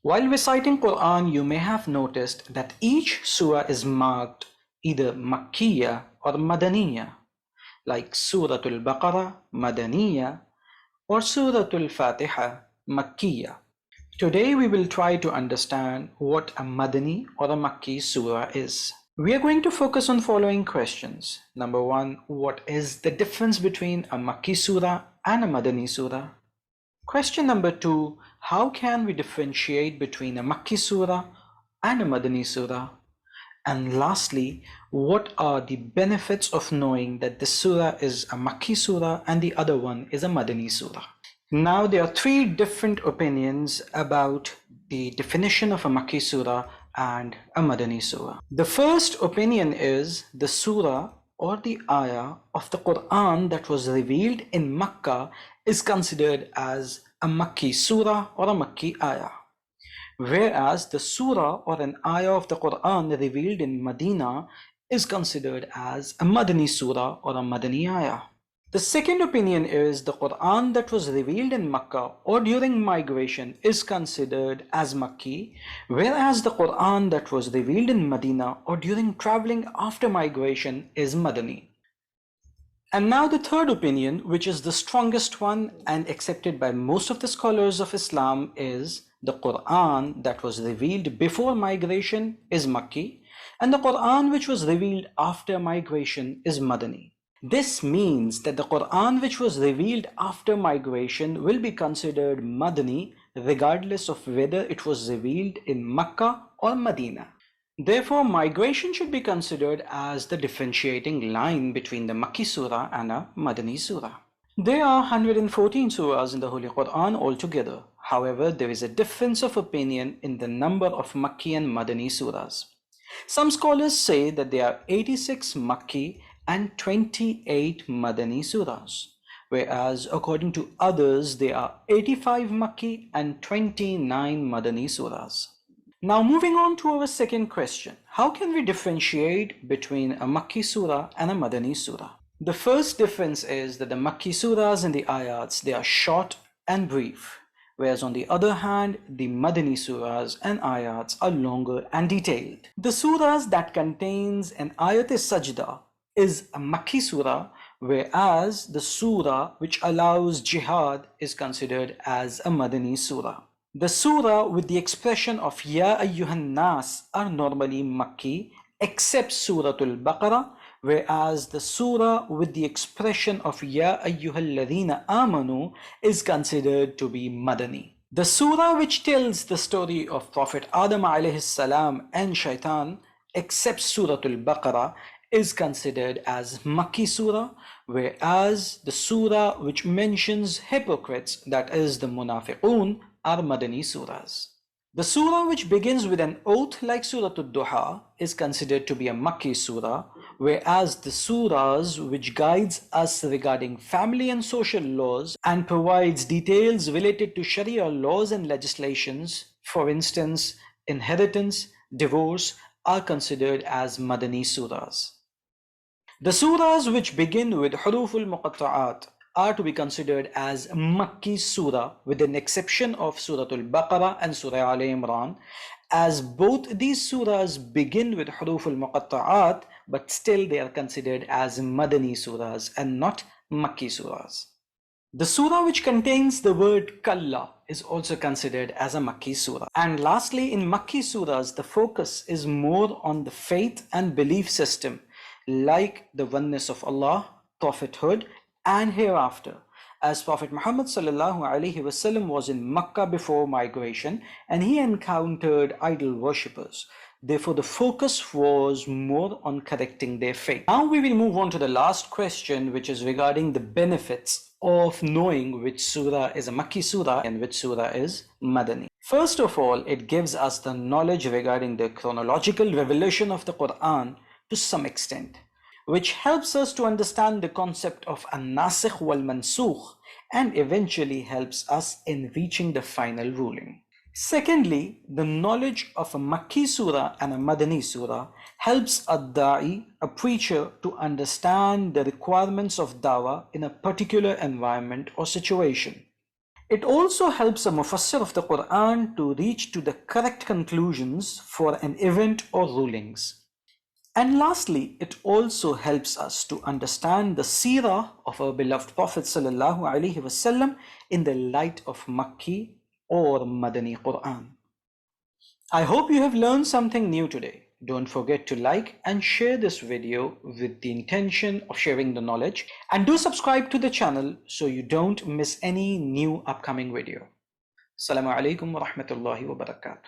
While reciting Quran, you may have noticed that each surah is marked either Makkiya or Madaniya, like Suratul Baqarah, Madaniya, or Suratul Fatiha, Makkiya. Today we will try to understand what a Madani or a Makki surah is. We are going to focus on following questions. Number one, what is the difference between a Makki surah and a Madani surah? Question number two, how can we differentiate between a Makki surah and a Madani surah? And lastly, what are the benefits of knowing that this surah is a Makki surah and the other one is a Madani surah? Now, there are three different opinions about the definition of a Makki surah and a Madani surah. The first opinion is the surah or the ayah of the Quran that was revealed in Makkah is considered as a Makki surah or a Makki ayah, whereas the surah or an ayah of the Quran revealed in Medina is considered as a Madani surah or a Madani ayah. The second opinion is the Quran that was revealed in Makkah or during migration is considered as Makki, whereas the Quran that was revealed in Medina or during traveling after migration is Madani. And now the third opinion, which is the strongest one and accepted by most of the scholars of Islam, is the Quran that was revealed before migration is Makki, and the Quran which was revealed after migration is Madani. This means that the Quran which was revealed after migration will be considered Madani regardless of whether it was revealed in Makkah or Medina. Therefore, migration should be considered as the differentiating line between the Makki surah and a Madani surah. There are 114 surahs in the Holy Quran altogether. However, there is a difference of opinion in the number of Makki and Madani surahs. Some scholars say that there are 86 Makki and 28 Madani surahs, whereas according to others there are 85 Makki and 29 Madani surahs. Now moving on to our second question, how can we differentiate between a Makki surah and a Madani surah? The first difference is that the Makki surahs and the ayats, they are short and brief, whereas on the other hand, the Madani surahs and ayats are longer and detailed. The surahs that contains an ayat-e-sajda is a Makki surah, whereas the surah which allows jihad is considered as a Madani surah. The surah with the expression of Ya Ayyuhan Nas are normally Makki, except Suratul Baqarah, whereas the surah with the expression of Ya Ayyuhal Ladhina Amanu is considered to be Madani. The surah which tells the story of Prophet Adam alayhi salam and Shaitan, except Suratul Baqarah, is considered as Makki surah, whereas the surah which mentions hypocrites, that is the Munafiqun, are Madani surahs. The surah which begins with an oath like Suratul Duha is considered to be a Makki surah, whereas the surahs which guides us regarding family and social laws and provides details related to Sharia laws and legislations, for instance, inheritance, divorce, are considered as Madani surahs. The surahs which begin with Huruful Muqatta'at are to be considered as Makki surah, with an exception of Suratul Baqarah and Surah Al Imran, as both these surahs begin with Huruful Muqatta'at, but still they are considered as Madani surahs and not Makki surahs. The surah which contains the word Kalla is also considered as a Makki surah. And lastly, in Makki surahs, the focus is more on the faith and belief system, like the oneness of Allah, prophethood, and hereafter, as Prophet Muhammad sallallahu alaihi wasallam was in Makkah before migration and he encountered idol worshippers. Therefore, the focus was more on correcting their faith. Now we will move on to the last question, which is regarding the benefits of knowing which surah is a Makki surah and which surah is Madani. First of all, it gives us the knowledge regarding the chronological revelation of the Quran to some extent, which helps us to understand the concept of an-nasikh wal-mansukh and eventually helps us in reaching the final ruling. Secondly, the knowledge of a Makki surah and a Madani surah helps a da'i, a preacher, to understand the requirements of dawah in a particular environment or situation. It also helps a mufassir of the Quran to reach to the correct conclusions for an event or rulings. And lastly, it also helps us to understand the seerah of our beloved Prophet ﷺ in the light of Makki or Madani Quran. I hope you have learned something new today. Don't forget to like and share this video with the intention of sharing the knowledge, and do subscribe to the channel so you don't miss any new upcoming video. Assalamu alaikum wa rahmatullahi wa barakatuh.